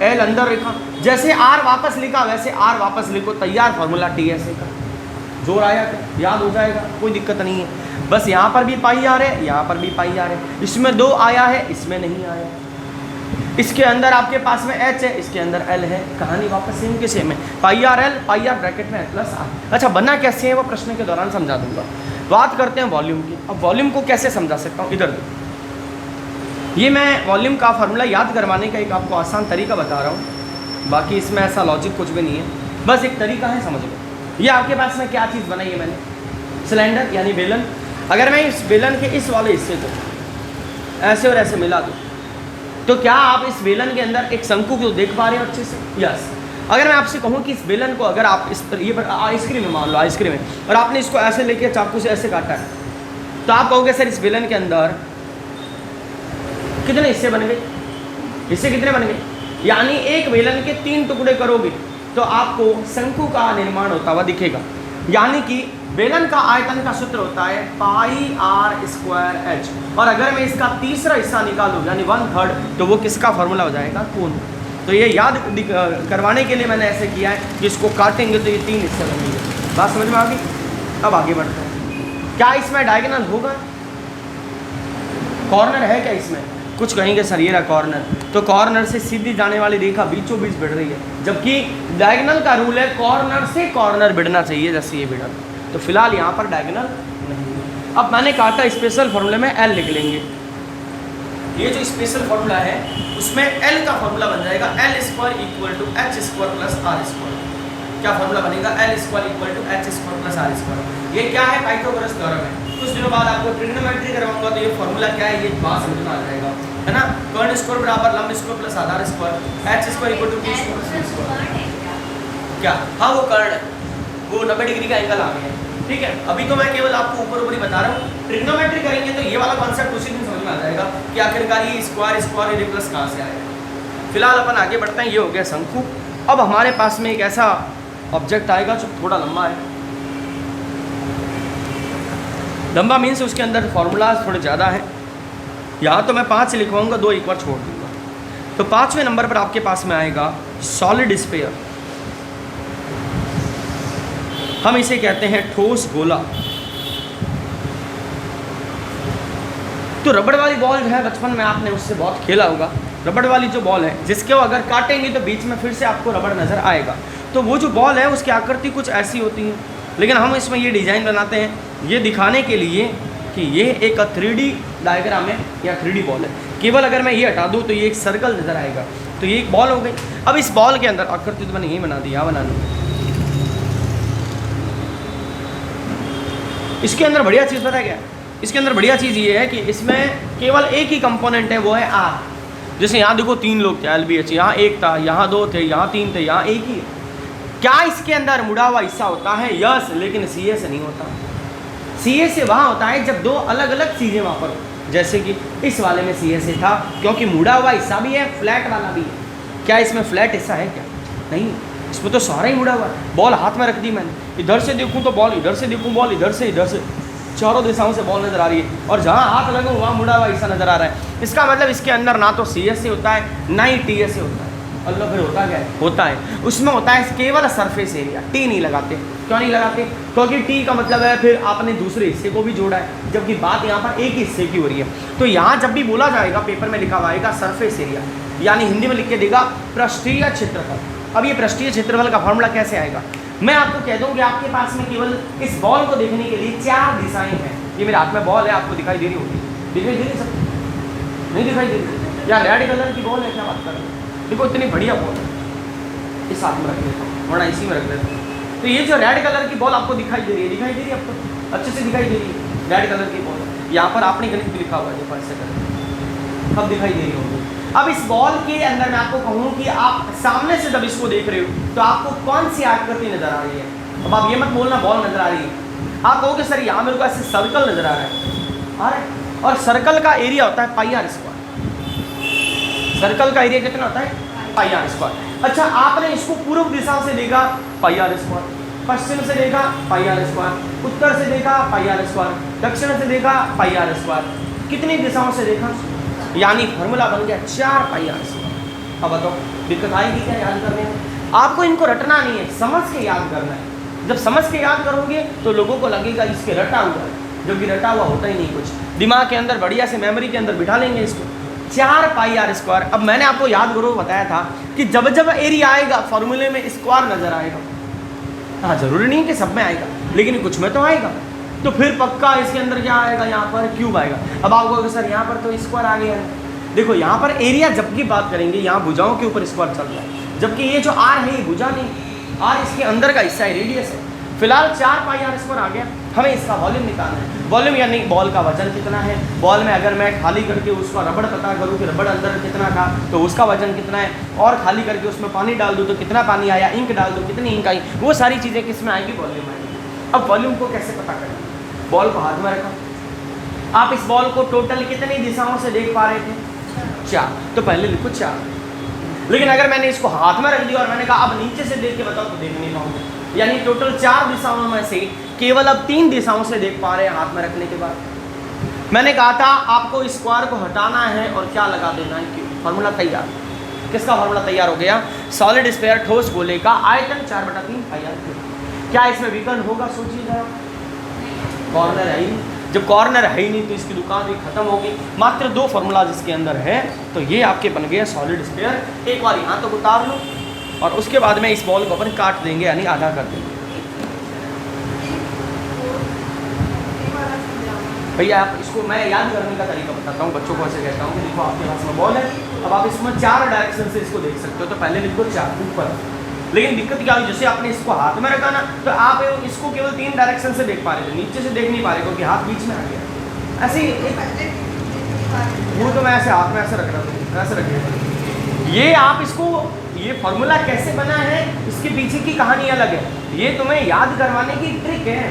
एल अंदर लिखा, जैसे आर वापस लिखा वैसे आर वापस लिखो, तैयार फॉर्मूला टी एस ए का। जोर आया क्या? याद हो जाएगा, कोई दिक्कत नहीं है। बस यहाँ पर भी पाई आर है, यहाँ पर भी पाई आर है, इसमें 2 आया है, इसमें नहीं आया। इसके अंदर आपके पास में एच है, इसके अंदर एल है, कहानी वापस सेम के सेम है। Pi R L, pi R bracket में एल प्लस आर। अच्छा बनना कैसे है वो प्रश्न के दौरान समझा दूंगा। बात करते हैं वॉल्यूम की। अब वॉल्यूम को कैसे समझा सकता हूँ, इधर देखो, ये मैं वॉल्यूम का फार्मूला याद करवाने का एक आपको आसान तरीका बता रहा हूँ, बाकी इसमें ऐसा लॉजिक कुछ भी नहीं है, बस एक तरीका है, समझ लो। ये आपके पास में क्या चीज़ बनाई है मैंने, सिलेंडर यानी बेलन। अगर मैं इस बेलन के इस वाले हिस्से को ऐसे और ऐसे मिला दूँ तो क्या आप इस बेलन के अंदर एक शंकु को देख पा रहे हो अच्छे से? यस। अगर मैं आपसे कहूँ कि इस बेलन को अगर आप इस पर, ये आइसक्रीम है, मान लो आइसक्रीम है, और आपने इसको ऐसे लेके चाकू से ऐसे काटा है, तो आप कहोगे सर इस बेलन के अंदर कितने हिस्से बन गए? हिस्से कितने बन गए? यानी एक बेलन के 3 टुकड़े करोगे तो आपको शंकु का निर्माण होता हुआ दिखेगा। यानी कि बेलन का आयतन का सूत्र होता है पाई आर स्क्वायर एच, और अगर मैं इसका तीसरा हिस्सा निकालूं यानी 1/3, तो वो किसका फॉर्मूला हो जाएगा? कोण। तो ये याद करवाने के लिए मैंने ऐसे किया है कि इसको काटेंगे तो ये 3 हिस्से बनेंगे। बात समझ में आ गई? अब आगे बढ़ते हैं। क्या इसमें डायगोनल होगा? कॉर्नर है क्या इसमें? कुछ कहेंगे सर ये रहा कॉर्नर, तो कॉर्नर से सीधी जाने वाली रेखा बीचों बीच बढ़ रही है, जबकि डायगोनल का रूल है कॉर्नर से कॉर्नर बढ़ना चाहिए, जैसे ये बढ़ा। तो फिलहाल यहाँ पर डायगोनल नहीं है। अब मैंने कहा था स्पेशल फॉर्मूले में एल लिख लेंगे। ये जो स्पेशल फॉर्मूला है उसमें एल का फॉर्मूला बन जाएगा L square equal to H square plus R square. क्या फॉर्मूला बनेगा? L square equal to H square plus R square. ये क्या है? पाइथागोरस थ्योरम है। कुछ दिनों बाद आपको ट्रिग्नोमेट्री करवाऊंगा तो ये फॉर्मूला क्या है ये बात समझ में आ जाएगा, है ना। कर्ण स्क्वायर बराबर लंब स्क्वायर प्लस आधार square, H square equal to 2 square. क्या? हाँ वो कर्ण, वो 90 डिग्री का एंगल आ गया, ठीक है। अभी तो मैं केवल आपको ऊपर ऊपर ही बता रहा हूँ, ट्रिग्नोमेट्री करेंगे तो ये वाला कॉन्सेप्ट उसी दिन समझ में आ जाएगा कि आखिरकार ये स्क्वायर स्क्वायर ये प्लस कहाँ से आएगा। फिलहाल अपन आगे बढ़ते हैं। ये हो गया शंकु। अब हमारे पास में एक ऐसा ऑब्जेक्ट आएगा जो थोड़ा लंबा है। लंबा मीन्स उसके अंदर फॉर्मूलाज थोड़े ज़्यादा हैं। यहाँ तो मैं 5 लिखवाऊंगा, 2 एक बार छोड़ दूंगा। तो 5वें नंबर पर आपके पास में आएगा सॉलिड स्फीयर। हम इसे कहते हैं ठोस गोला। तो रबड़ वाली बॉल जो है बचपन में आपने उससे बहुत खेला होगा। रबड़ वाली जो बॉल है जिसके वो अगर काटेंगे तो बीच में फिर से आपको रबड़ नज़र आएगा। तो वो जो बॉल है उसकी आकृति कुछ ऐसी होती है, लेकिन हम इसमें ये डिज़ाइन बनाते हैं ये दिखाने के लिए कि ये एक 3D डायग्राम है या 3D बॉल है। केवल अगर मैं ये हटा दूँ तो ये एक सर्कल नज़र आएगा। तो ये एक बॉल हो गई। अब इस बॉल के अंदर आकृति तो मैंने यही बना दी, यहाँ बना दी। इसके अंदर बढ़िया चीज़ पता है क्या? इसके अंदर बढ़िया चीज़ ये है कि इसमें केवल एक ही कंपोनेंट है, वो है आर। जैसे यहाँ देखो 3 लोग थे LBH, यहाँ 1 था, यहाँ 2 थे, यहाँ 3 थे, यहाँ 1 ही है। क्या इसके अंदर मुड़ा हुआ हिस्सा होता है? यस, लेकिन CA से नहीं होता। CA से वहाँ होता है जब 2 अलग अलग चीज़ें वहाँ पर हो। जैसे कि इस वाले में CA से था क्योंकि मुड़ा हुआ हिस्सा भी है, फ्लैट वाला भी है। क्या इसमें फ्लैट हिस्सा है क्या? नहीं, इसमें तो सारा ही मुड़ा हुआ है। बॉल हाथ में रख दी मैंने, इधर से देखूँ तो बॉल, इधर से देखूँ बॉल, इधर से, चारों दिशाओं से बॉल नज़र आ रही है, और जहाँ हाथ लगो वहाँ मुड़ा हुआ हिस्सा नज़र आ रहा है। इसका मतलब इसके अंदर ना तो CA से होता है ना ही TA से होता है। अल्लाह फिर होता क्या है? होता है उसमें होता है केवल सरफेस एरिया। टी नहीं लगाते। क्यों नहीं लगाते? क्योंकि टी का मतलब है फिर आपने दूसरे हिस्से को भी जोड़ा है, जबकि बात यहाँ पर एक ही हिस्से की हो रही है। तो यहाँ जब भी बोला जाएगा पेपर में लिखा हुआ आएगा सरफेस एरिया, यानी हिंदी में लिख के देगा पृष्ठीय क्षेत्रफल। अब ये पृष्ठीय क्षेत्रफल का फॉर्मूला कैसे आएगा? मैं आपको कह दूं कि आपके पास में केवल इस बॉल को देखने के लिए 4 दिशाएं हैं। ये मेरे हाथ में बॉल है, आपको दिखाई दे रही होगी, दिखाई दे रही सब? नहीं दिखाई दे रही? या रेड कलर की बॉल है, क्या बात कर रहे हैं? देखो इतनी बढ़िया बॉल है, इस हाथ में रख लेता हूँ, वरना इसी में रख लेता हूँ। तो ये जो रेड कलर की बॉल आपको दिखाई दे रही है, दिखाई दे रही है आपको? अच्छे से दिखाई दे रही है रेड कलर की बॉल। यहाँ पर आपने गणित भी लिखा हुआ है, देखो ऐसे कर, अब दिखाई दे रही होगी। अब इस बॉल के अंदर मैं आपको कहूँ कि आप सामने से जब इसको देख रहे हो तो आपको कौन सी आकृति नजर आ रही है? अब आप ये मत बोलना बॉल नजर आ रही है, आप कहोगे सर यहाँ मेरे को ऐसे सर्कल नजर आ रहा है, और सर्कल का एरिया होता है पाई आर स्क्वायर। सर्कल का एरिया कितना होता है? Pi are square. अच्छा, आपने इसको पूर्व दिशा से देखा, पाई आर स्क्वायर, पश्चिम से देखा, पाई आर स्क्वायर, उत्तर से देखा, पाई आर स्क्वायर, दक्षिण से देखा, पाई आर स्क्वायर, कितनी दिशाओं से देखा? यानी फॉर्मूला बन गया 4 पाई आर स्क्वायर। अब बताओ दिक्कत आएगी क्या याद करने में? आपको इनको रटना नहीं है, समझ के याद करना है। जब समझ के याद करोगे तो लोगों को लगेगा इसके रटा हुआ है, जबकि रटा हुआ होता ही नहीं कुछ। दिमाग के अंदर बढ़िया से मेमोरी के अंदर बिठा लेंगे इसको, 4 पाई आर स्क्वायर। अब मैंने आपको याद करो बताया था कि जब जब एरिया आएगा फॉर्मूले में स्क्वायर नजर आएगा। हाँ, जरूरी नहीं कि सब में आएगा, लेकिन कुछ में तो आएगा। तो फिर पक्का इसके अंदर क्या आएगा? यहाँ पर क्यूब आएगा। अब आप कहोगे सर यहाँ पर तो स्क्वायर आ गया है। देखो यहाँ पर एरिया जब की बात करेंगे, यहाँ भुजाओं के ऊपर स्क्वायर चल रहा है, जबकि ये जो आर है ये भुजा नहीं, आर इसके अंदर का हिस्सा है, रेडियस है। फिलहाल 4 पाई आर स्क्वायर आ गया, हमें इसका वॉल्यूम निकालना है। वॉल्यूम यानी बॉल का वजन कितना है। बॉल में अगर मैं खाली करके उसका रबड़ पता करूँ कि रबड़ अंदर कितना था तो उसका वजन कितना है, और खाली करके उसमें पानी डाल दूँ तो कितना पानी आया, इंक डाल दूँ कितनी इंक आई, वो सारी चीज़ें किस में आएगी? वॉल्यूम आएगी। अब वॉल्यूम को कैसे पता करें? बॉल को हाथ में रखा, आप इस बॉल को टोटल कितनी दिशाओं से देख पा रहे थे? 4। तो पहले लिखो 4। लेकिन अगर मैंने इसको हाथ में रख दिया और मैंने कहा अब नीचे से देख के बताओ तो देख नहीं पाऊंगा। यानी टोटल 4 दिशाओं में से केवल अब 3 दिशाओं से देख पा रहे हैं हाथ में रखने के बाद। मैंने कहा था आपको स्क्वायर को हटाना है और क्या लगा देना है? क्यों? फॉर्मूला तैयार। किसका फॉर्मूला तैयार हो गया? सॉलिड स्फीयर ठोस गोले का आयतन 4/3 पाई आर क्यूब। क्या इसमें विकर्ण होगा? सोचिए जरा, कॉर्नर है ही नहीं। जब कॉर्नर है ही नहीं तो इसकी दुकान भी खत्म होगी। मात्र 2 फॉर्मूला जिसके अंदर है, तो ये आपके बन गया सॉलिड स्फीयर। एक बार यहाँ तक उतार लो और उसके बाद में इस बॉल को अपन काट देंगे, यानी आधा कर देंगे। भैया आप इसको मैं याद करने का तरीका बताता हूँ, बच्चों को ऐसे कहता हूँ कि देखो आपके पास में बॉल है, अब आप इसमें 4 डायरेक्शन से इसको देख सकते हो। तो पहले लिखो 4 ऊपर। लेकिन दिक्कत क्या हुई, जैसे आपने इसको हाथ में रखा ना तो आप इसको केवल 3 डायरेक्शन से देख पा रहे थे, नीचे से देख नहीं पा रहे क्योंकि हाथ बीच में आ गया। ऐसे वो तो मैं ऐसे हाथ में ऐसे रख रहा था, ऐसे रखिए। ये आप इसको, ये फॉर्मूला कैसे बना है इसके पीछे की कहानी अलग है, ये तुम्हें याद करवाने की ट्रिक है।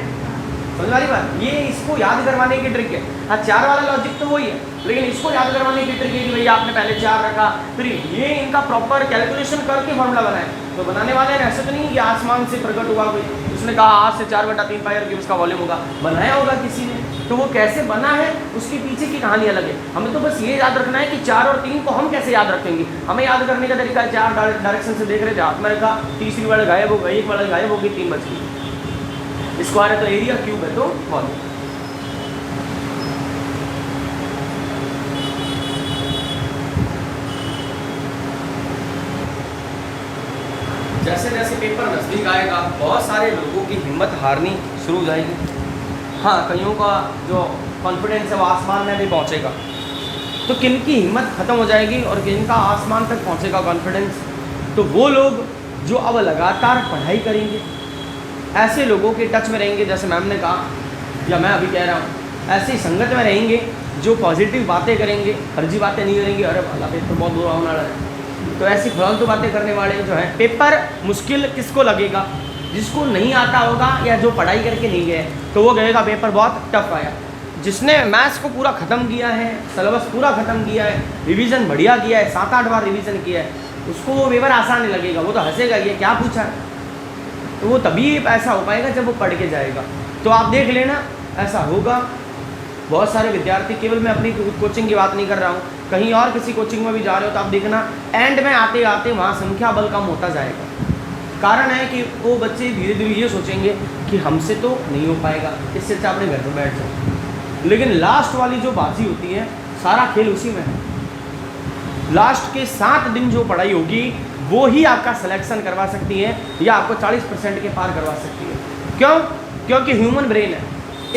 समझ वाली बात, ये इसको याद करवाने की ट्रिक है। हाँ, 4 वाला लॉजिक तो वही है, लेकिन इसको याद करवाने की ट्रिक है कि भैया आपने पहले 4 रखा, फिर ये इनका प्रॉपर कैलकुलेशन करके फॉर्मूला बनाए। तो बनाने वाले ने ऐसा तो नहीं कि आसमान से प्रकट हुआ कोई, उसने कहा आज से 4/3 पाई आर क्यूब उसका वॉल्यूम होगा, बनाया होगा किसी ने। तो वो कैसे बना है उसके पीछे की कहानी अलग है। हमें तो बस ये याद रखना है कि 4 और 3 को हम कैसे याद रखेंगे। हमें याद करने का तरीका 4 डायरेक्शन से देख रहे थे, हाथ में रखा, तीसरी वाला गायब हो गई, एक वाला गायब हो गई, 3 बच गई। स्क्वायर है तो एरिया, क्यूब है तो वॉल्यूम। जैसे जैसे पेपर नज़दीक आएगा बहुत सारे लोगों की हिम्मत हारनी शुरू हो जाएगी। हाँ, कईयों का जो कॉन्फिडेंस है वो आसमान में भी पहुँचेगा, तो किन की हिम्मत ख़त्म हो जाएगी और किन का आसमान तक पहुँचेगा कॉन्फिडेंस? तो वो लोग जो अब लगातार पढ़ाई करेंगे, ऐसे लोगों के टच में रहेंगे, जैसे मैम ने कहा या मैं अभी कह रहा हूँ, ऐसी संगत में रहेंगे जो पॉजिटिव बातें करेंगे, फर्जी बातें नहीं करेंगे। अरे वाला पेपर बहुत बुरा होने वाला है, तो ऐसी फालतू बातें करने वाले जो है। पेपर मुश्किल किसको लगेगा? जिसको नहीं आता होगा या जो पढ़ाई करके नहीं गए, तो वो कहेगा पेपर बहुत टफ आया। जिसने मैथ्स को पूरा ख़त्म किया है, सिलेबस पूरा ख़त्म किया है, रिवीजन बढ़िया किया है, 7-8 बार रिवीजन किया है, उसको वो पेपर आसान नहीं लगेगा। वो तो हंसेगा, ये क्या पूछा है। तो वो तभी ऐसा हो पाएगा जब वो पढ़ के जाएगा। तो आप देख लेना ऐसा होगा। बहुत सारे विद्यार्थी, केवल मैं अपनी कोचिंग की बात नहीं कर रहा हूँ, कहीं और किसी कोचिंग में भी जा रहे हो तो आप देखना एंड में आते आते वहाँ संख्या बल कम होता जाएगा। कारण है कि वो बच्चे धीरे धीरे ये सोचेंगे कि हमसे तो नहीं हो पाएगा, इससे अच्छा अपने घर पर बैठ जाओ। लेकिन लास्ट वाली जो बाजी होती है, सारा खेल उसी में है। लास्ट के 7 दिन जो पढ़ाई होगी वो ही आपका सिलेक्शन करवा सकती है या आपको 40% के पार करवा सकती है। क्यों? क्योंकि ह्यूमन ब्रेन है,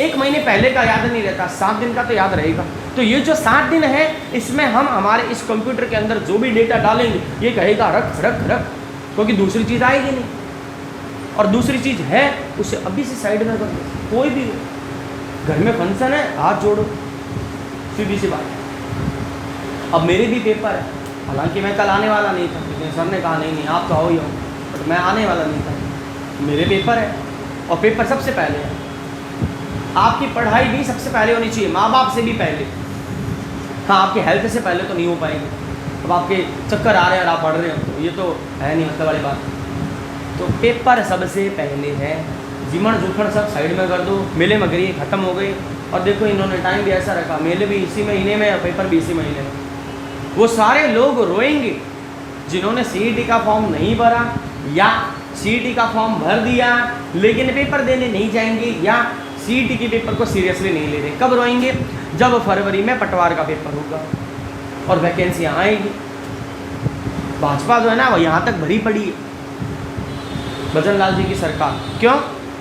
1 महीने पहले का याद नहीं रहता, 7 दिन का तो याद रहेगा। तो ये जो 7 दिन है, इसमें हम हमारे इस कंप्यूटर के अंदर जो भी डेटा डालेंगे ये कहेगा रख रख रख, क्योंकि दूसरी चीज़ आएगी नहीं। और दूसरी चीज़ है उसे अभी से साइड में कर दो। कोई भी घर में फंक्शन है, हाथ जोड़ो, सीधी सी बात है। अब मेरे भी पेपर है, हालांकि मैं कल आने वाला नहीं था, लेकिन सर ने कहा नहीं आप तो आओ ही हो, बट मैं आने वाला नहीं था। मेरे पेपर है और पेपर सबसे पहले है। आपकी पढ़ाई भी सबसे पहले होनी चाहिए, माँ बाप से भी पहले। हाँ, आपके हेल्थ से पहले तो नहीं हो पाएगी। अब आपके चक्कर आ रहे हैं और आप पढ़ रहे हो, तो ये तो है नहीं मतलब वाली बात। तो पेपर सबसे पहले है, जीवन जूठन सब साइड में कर दो, मेले मगरी ख़त्म हो गई। और देखो इन्होंने टाइम भी ऐसा रखा, मेले भी इसी महीने में और पेपर भी इसी महीने में। वो सारे लोग रोएंगे जिन्होंने CET का फॉर्म नहीं भरा या CET का फॉर्म भर दिया लेकिन पेपर देने नहीं जाएंगे या CET के पेपर को सीरियसली नहीं ले रहे। कब रोएंगे? जब फरवरी में पटवार का पेपर होगा और वैकेंसियाँ आएगी। भाजपा जो है ना वो यहाँ तक भरी पड़ी है, भजन लाल जी की सरकार। क्यों?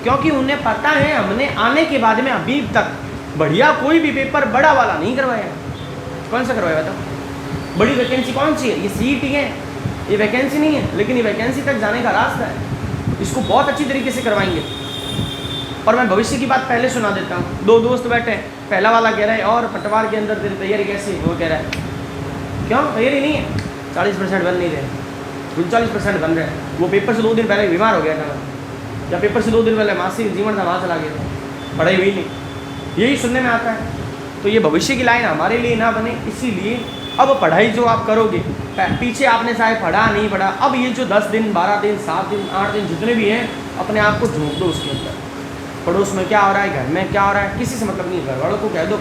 क्योंकि उन्हें पता है हमने आने के बाद में अभी तक बढ़िया कोई भी पेपर बड़ा वाला नहीं करवाया। कौन सा करवाया बताओ? बड़ी वैकेंसी कौन सी है? ये CET है, ये वैकेंसी नहीं है, लेकिन ये वैकेंसी तक जाने का रास्ता है। इसको बहुत अच्छी तरीके से करवाएंगे। और मैं भविष्य की बात पहले सुना देता हूँ। 2 दोस्त बैठे, पहला वाला कह रहा है और पटवार के अंदर तेरी तैयारी कैसी? वो कह रहा है क्यों तैयारी नहीं है, 40% बन नहीं रहे, 39% बन रहे हैं। वो पेपर से 2 दिन पहले बीमार हो गया था, या पेपर से 2 दिन पहले मासिक जीवन था, वहाँ चला गया था, पढ़ाई हुई नहीं। यही सुनने में आता है। तो ये भविष्य की लाइन हमारे लिए ना बने, इसीलिए अब पढ़ाई जो आप करोगे, पीछे आपने चाहे पढ़ा नहीं पढ़ा, अब ये जो 10 दिन 12 दिन 7 दिन 8 दिन जितने भी हैं, अपने आप को झोंक दो उसके अंदर। पड़ोस में क्या हो रहा है, घर में क्या हो रहा है, किसी से मतलब नहीं। घर वालों को कह दो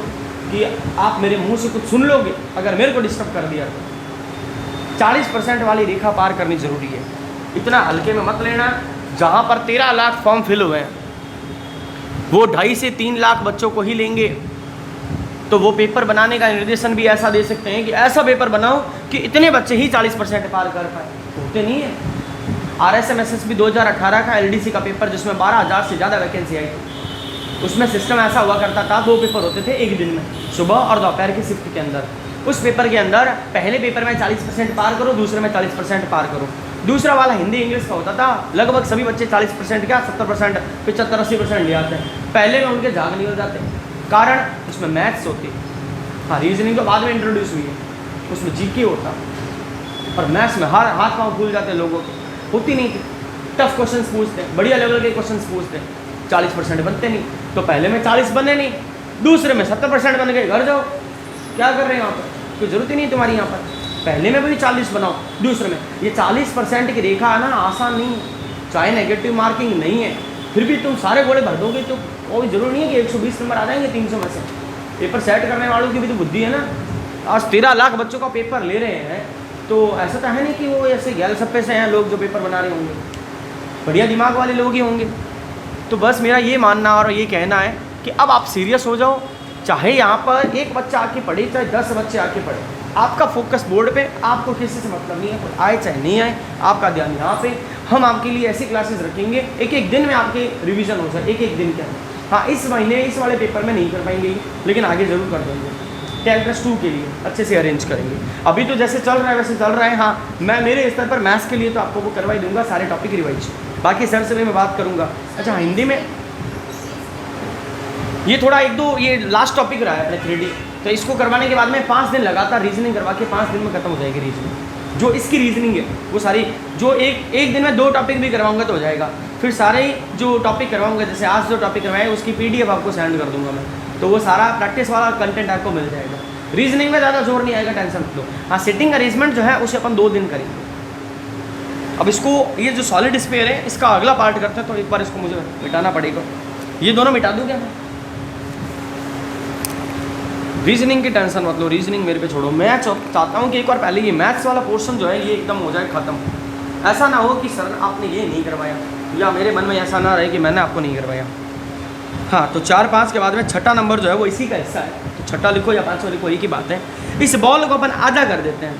कि आप मेरे मुंह से कुछ सुन लोगे अगर मेरे को डिस्टर्ब कर दिया तो। 40% वाली रेखा पार करनी ज़रूरी है। इतना हल्के में मत लेना। जहाँ पर 13 लाख फॉर्म फिल हुए हैं वो 2.5 से 3 लाख बच्चों को ही लेंगे। तो वो पेपर बनाने का निर्देशन भी ऐसा दे सकते हैं कि ऐसा पेपर बनाओ कि इतने बच्चे ही 40% पार कर पाए। होते नहीं है। RSMSSB 2018 का LDC का पेपर जिसमें 12,000 से ज़्यादा वैकेंसी आई थी, उसमें सिस्टम ऐसा हुआ करता था, 2 पेपर होते थे एक दिन में, सुबह और दोपहर की शिफ्ट के अंदर। उस पेपर के अंदर पहले पेपर में 40% पार करो, दूसरे में 40% पार करो। दूसरा वाला हिंदी इंग्लिश का होता था, लगभग सभी बच्चे 40% क्या 70%, 75-80% ले आते हैं। पहले में उनके झाग निकल जाते, कारण उसमें मैथ्स होती। हाँ, रीजनिंग तो बाद में इंट्रोड्यूस हुई है, उसमें GK होता, और मैथ्स में हर हाथ पाँव फूल जाते लोगों के, होती नहीं थी। टफ क्वेश्चंस पूछते, बढ़िया लेवल के क्वेश्चंस पूछते, 40% बनते नहीं। तो पहले में 40 बने नहीं, दूसरे में 70% बन गए, घर जाओ। क्या कर रहे हैं यहाँ पर? कोई ज़रूरत ही नहीं तुम्हारी यहाँ पर। पहले में भी 40 बनाओ, दूसरे में। ये 40% की रेखा है ना, आसान नहीं है। चाहे नेगेटिव मार्किंग नहीं है, फिर भी तुम सारे घोड़े भर दोगे तो कोई जरूरी नहीं है कि 120 नंबर आ जाएंगे 300 में से। पेपर सेट करने वालों की भी तो बुद्धि है ना। आज 13 लाख बच्चों का पेपर ले रहे हैं, तो ऐसा तो है नहीं कि वो ऐसे गैल सप्पे से हैं लोग जो पेपर बना रहे होंगे, बढ़िया दिमाग वाले लोग ही होंगे। तो बस मेरा ये मानना और ये कहना है कि अब आप सीरियस हो जाओ। चाहे यहाँ पर एक बच्चा आके पढ़े, चाहे 10 बच्चे आके पढ़े, आपका फोकस बोर्ड पे, आपको किसी से मतलब नहीं है, कोई आए चाहे नहीं आए, आपका ध्यान यहाँ पे। हम आपके लिए ऐसी क्लासेस रखेंगे, एक दिन में आपके रिवीजन हो जाए, एक दिन के अंदर। हाँ, इस महीने इस वाले पेपर में नहीं कर पाएंगे, लेकिन आगे ज़रूर कर देंगे। कैलकुलस 2 के लिए अच्छे से अरेंज करेंगे। अभी तो जैसे चल रहा है वैसे चल रहा है। हाँ, मैं मेरे स्तर पर मैथ्स के लिए तो आपको वो करवा ही दूंगा, सारे टॉपिक रिवाइज। बाकी सर से भी मैं बात करूँगा। अच्छा, हिंदी में ये थोड़ा 1-2 ये लास्ट टॉपिक रहा है अपने 3D, तो इसको करवाने के बाद में 5 दिन लगातार रीजनिंग करवा के 5 दिन में खत्म हो जाएगी रीजनिंग। जो इसकी रीजनिंग है वो सारी, जो एक दिन में 2 टॉपिक भी करवाऊंगा तो हो जाएगा। फिर सारे जो टॉपिक करवाऊंगा, जैसे आज जो टॉपिक करवाए उसकी PDF आपको सेंड कर दूंगा मैं, तो वो सारा प्रैक्टिस वाला कंटेंट आपको मिल जाएगा। रीजनिंग में ज़्यादा जोर नहीं आएगा, टेंशन मत लो। हाँ, सिटिंग अरेंजमेंट जो है उसे अपन 2 दिन करेंगे। अब इसको, ये जो सॉलिड स्फीयर है इसका अगला पार्ट करते हैं, तो एक बार इसको मुझे मिटाना पड़ेगा। ये दोनों मिटा दूँ क्या मैं? रीजनिंग की टेंशन मत लो, रीजनिंग मेरे पे छोड़ो। मैं चाहता हूँ कि एक बार पहले ये मैथ्स वाला पोर्शन जो है ये एकदम हो जाए ख़त्म। ऐसा ना हो कि सर आपने ये नहीं करवाया, या मेरे मन में ऐसा ना रहे कि मैंने आपको नहीं करवाया। हाँ, तो 4-5 के बाद में छठा नंबर जो है वो इसी का हिस्सा है, तो छठा लिखो या 5वां लिखो, एक ही बात है। इस बॉल को अपन आधा कर देते हैं।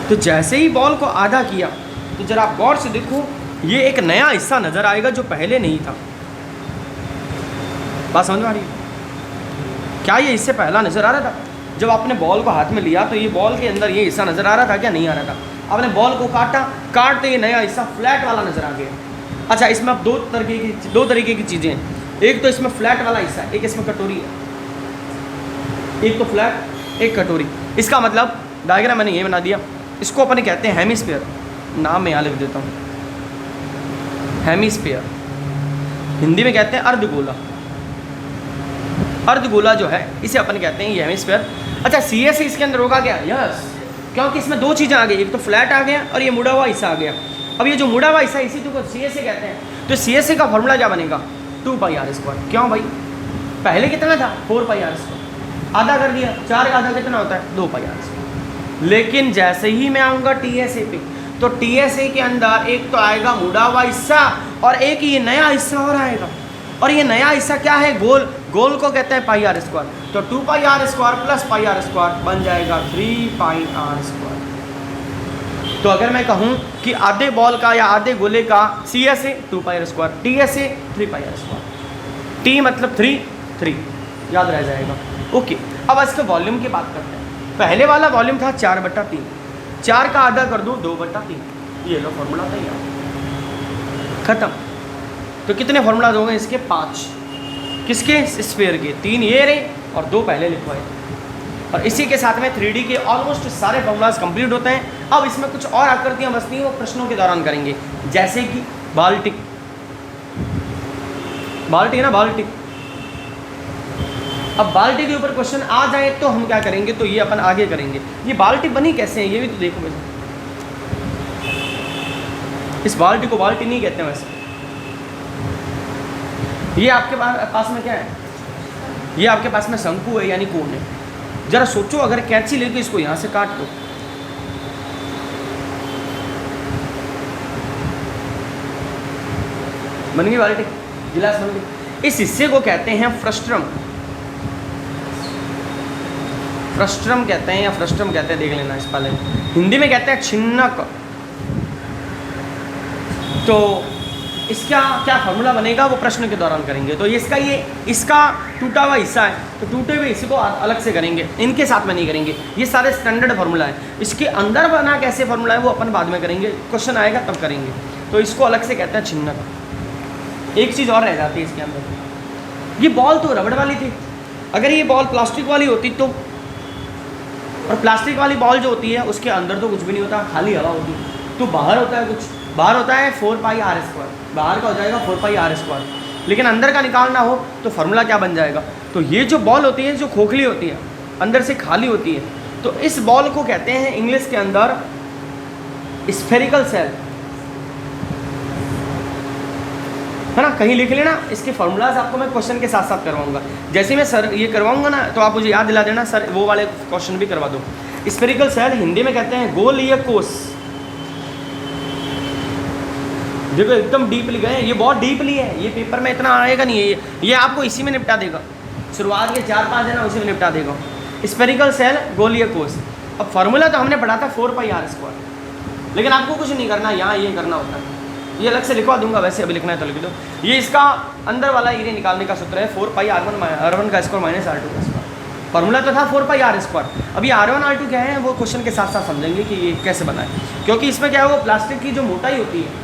तो जैसे ही बॉल को आधा किया तो जरा आप गौर से देखो, ये एक नया हिस्सा नज़र आएगा जो पहले नहीं था। बात समझ में आ रही है? क्या ये इससे पहला नज़र आ रहा था? जब आपने बॉल को हाथ में लिया तो ये बॉल के अंदर ये हिस्सा नज़र आ रहा था क्या? नहीं आ रहा था। आपने बॉल को काटते ये नया हिस्सा फ्लैट वाला नज़र आ गया। अच्छा, इसमें अब दो तरीके की चीज़ें हैं। एक तो इसमें फ्लैट वाला हिस्सा है, एक इसमें कटोरी है। एक तो फ्लैट, एक कटोरी। इसका मतलब डायग्राम मैंने ये बना दिया। इसको अपन कहते हैं हेमिस्फीयर। नाम मैं यहाँ लिख देता हूँ, हेमिस्फीयर। हिंदी में कहते हैं अर्धगोला। अर्धगोला जो है इसे अपन कहते हैं ये हेमिस्फीयर। अच्छा, CS इसके अंदर होगा क्या? यस, क्योंकि इसमें दो चीज़ें आ गई, एक तो फ्लैट आ गया और ये मुड़ा हुआ हिस्सा आ गया। अब ये जो मुड़ा हुआ हिस्सा इसी को CSA कहते हैं। तो CSA का फॉर्मूला क्या बनेगा? 2πr²। क्यों भाई? पहले कितना था? 4πr²। आधा कर दिया, 4 का आधा कितना होता है? 2πr²। लेकिन जैसे ही मैं आऊँगा TSA पे, तो TSA के अंदर एक तो आएगा मुड़ा हुआ हिस्सा और एक ये नया हिस्सा और आएगा। और ये नया हिस्सा क्या है? गोल। गोल को कहते हैं πr²। तो 2πr² प्लस πr² बन जाएगा 3πr²। तो अगर मैं कहूँ कि आधे बॉल का या आधे गोले का CSA 2πr², TSA 3πr²। T मतलब 3 याद रह जाएगा। ओके, अब इसके वॉल्यूम की बात करते हैं। पहले वाला वॉल्यूम था 4/3। 4 का आधा कर दो 2/3। ये लो फॉर्मूला तैयार, खत्म। तो कितने फॉर्मूलाज हो गए इसके? 5। किसके? स्फीयर के। 3 ये रहे और 2 पहले लिखवाए। और इसी के साथ में 3D के ऑलमोस्ट सारे फॉर्मूलाज कंप्लीट होते हैं। अब इसमें कुछ और आकृतियाँ बचती हैं, वो प्रश्नों के दौरान करेंगे। जैसे कि बाल्टी है ना, बाल्टी। अब बाल्टी के ऊपर क्वेश्चन आ जाए तो हम क्या करेंगे? तो ये अपन आगे करेंगे। ये बाल्टी बनी कैसे है ये भी तो देखो वैसे। इस बाल्टी को बाल्टी नहीं कहते वैसे। ये आपके पास में क्या है? ये आपके पास में शंकु है यानी कोन है। जरा सोचो, अगर कैंची लेके इसको यहाँ से काट दो, बन गई बाल्टी, गिलास बन गई। इस हिस्से को कहते हैं फ्रस्ट्रम। फ्रस्ट्रम कहते हैं या फ्रस्ट्रम कहते हैं, देख लेना इस पहले। हिंदी में कहते हैं छिन्नक। तो इसका क्या फार्मूला बनेगा वो प्रश्न के दौरान करेंगे। तो इसका टूटा हुआ हिस्सा है, तो टूटे हुए हिस्से को अलग से करेंगे, इनके साथ में नहीं करेंगे। ये सारे स्टैंडर्ड फार्मूला है। इसके अंदर बना कैसे फार्मूला है वो अपन बाद में करेंगे, क्वेश्चन आएगा तब करेंगे। तो इसको अलग से कहते हैं छिन्नक। एक चीज़ और रह जाती है इसके अंदर, ये बॉल तो रबड़ वाली थी। अगर ये बॉल प्लास्टिक वाली होती तो, और प्लास्टिक वाली बॉल जो होती है उसके अंदर तो कुछ भी नहीं होता, खाली हवा होती। तो बाहर होता है कुछ, बाहर होता है 4πr²। बाहर का हो जाएगा 4πr²। लेकिन अंदर का निकालना हो तो फार्मूला क्या बन जाएगा? तो ये जो बॉल होती है जो खोखली होती है, अंदर से खाली होती है, तो इस बॉल को कहते हैं इंग्लिश के अंदर स्फेरिकल सेल, है ना। कहीं लिख लेना, इसके फार्मूलाज आपको मैं क्वेश्चन के साथ साथ करवाऊंगा। जैसे मैं सर ये करवाऊंगा ना तो आप मुझे याद दिला देना, सर वो वाले क्वेश्चन भी करवा दो। स्फेरिकल सेल हिंदी में कहते हैं गोलीय कोष। देखो एकदम डीपली गए, ये बहुत डीपली है, ये पेपर में इतना आएगा नहीं है, ये आपको इसी में निपटा देगा। शुरुआत के 4-5 है ना, उसी में निपटा देगा। स्फेरिकल सेल गोलीय कोष। अब फार्मूला तो हमने पढ़ा था 4πr², लेकिन आपको कुछ नहीं करना, यहाँ ये करना होता है। ये अलग से लिखवा दूंगा, वैसे अभी लिखना है तो लिख दो। ये इसका अंदर वाला एरिया निकालने का सूत्र है 4πr1 का स्क्वायर माइनस r2 का स्क्वायर। फार्मूला तो था 4πr²। अभी r1 r2 क्या है वो क्वेश्चन के साथ साथ समझेंगे कि ये कैसे बना है। क्योंकि इसमें क्या है, वो प्लास्टिक की जो मोटाई होती है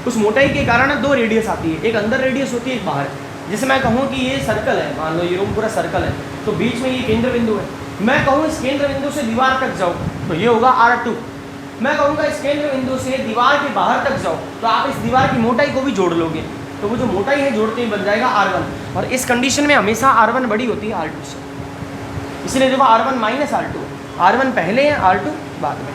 उस मोटाई के कारण 2 रेडियस आती है, एक अंदर रेडियस होती है, एक बाहर। जैसे मैं कहूँ कि ये सर्कल है, मान लो ये रूम पूरा सर्कल है, तो बीच में ये केंद्र बिंदु है। मैं कहूँ इस केंद्र बिंदु से दीवार तक जाओ तो ये होगा r2। मैं कहूँगा इस केंद्र बिंदु से दीवार के बाहर तक जाओ तो आप इस दीवार की मोटाई को भी जोड़ लोगे, तो वो जो मोटाई है जोड़ते ही बन जाएगा r1। और इस कंडीशन में हमेशा r1 बड़ी होती है r2 से, इसलिए देखो r1 माइनस r2, r1 पहले है r2 बाद में।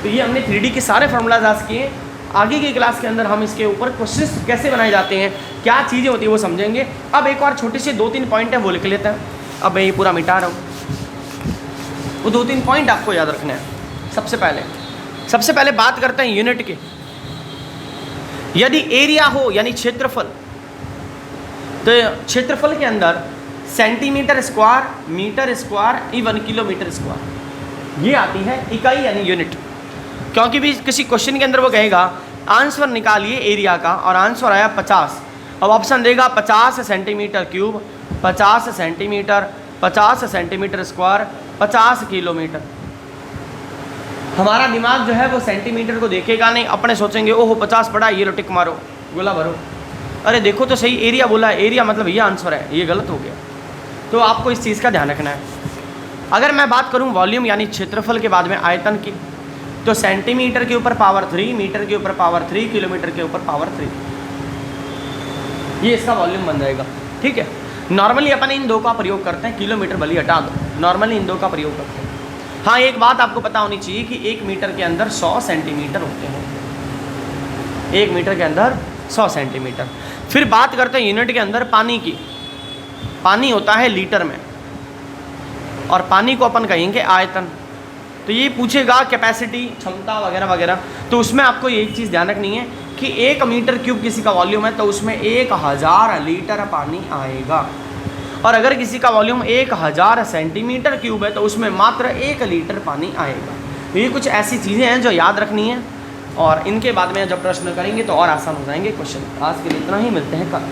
तो ये हमने 3D के सारे फार्मूलाज आज किए। आगे की क्लास के अंदर हम इसके ऊपर क्वेश्चंस कैसे बनाए जाते हैं, क्या चीज़ें होती है वो समझेंगे। अब एक और छोटे से 2-3 पॉइंट है वो लिख लेते हैं। अब मैं ये पूरा मिटा रहा हूँ, वो 2-3 पॉइंट आपको याद रखना है। सबसे पहले बात करते हैं यूनिट के। यदि एरिया हो यानी क्षेत्रफल, तो क्षेत्रफल के अंदर centimetre square, metre square, even kilometre square, ये आती है इकाई यानी यूनिट। क्योंकि भी किसी क्वेश्चन के अंदर वो कहेगा आंसर निकालिए एरिया का, और आंसर आया 50। अब ऑप्शन देगा 50 centimetre cube, 50 centimetre, 50 centimetre square, 50 kilometre. हमारा दिमाग जो है वो सेंटीमीटर को देखेगा नहीं, अपने सोचेंगे ओहो 50 पड़ा, ये लो टिक मारो, गोला भरो। अरे देखो तो सही, एरिया बोला है, एरिया मतलब ये आंसर है, ये गलत हो गया। तो आपको इस चीज़ का ध्यान रखना है। अगर मैं बात करूं वॉल्यूम यानी क्षेत्रफल के बाद में आयतन की, तो सेंटीमीटर के ऊपर पावर 3, मीटर के ऊपर पावर 3, किलोमीटर के ऊपर पावर 3, ये इसका वॉल्यूम बन जाएगा। ठीक है, नॉर्मली अपन इन दो का प्रयोग करते हैं, किलोमीटर भले हटा दो, नॉर्मली इन दो का प्रयोग करते हैं। हाँ, एक बात आपको पता होनी चाहिए कि 1 मीटर के अंदर 100 सेंटीमीटर होते हैं, 1 मीटर के अंदर 100 सेंटीमीटर। फिर बात करते हैं यूनिट के अंदर पानी की। पानी होता है लीटर में, और पानी को अपन कहेंगे आयतन। तो ये पूछेगा कैपेसिटी, क्षमता वगैरह वगैरह, तो उसमें आपको एक चीज़ ध्यान रखनी है कि 1 मीटर क्यूब किसी का वॉल्यूम है तो उसमें 1000 लीटर पानी आएगा, और अगर किसी का वॉल्यूम 1000 सेंटीमीटर क्यूब है तो उसमें मात्र 1 लीटर पानी आएगा। तो ये कुछ ऐसी चीज़ें हैं जो याद रखनी है, और इनके बाद में जब प्रश्न करेंगे तो और आसान हो जाएंगे क्वेश्चन। आज के लिए इतना ही, मिलते हैं कल।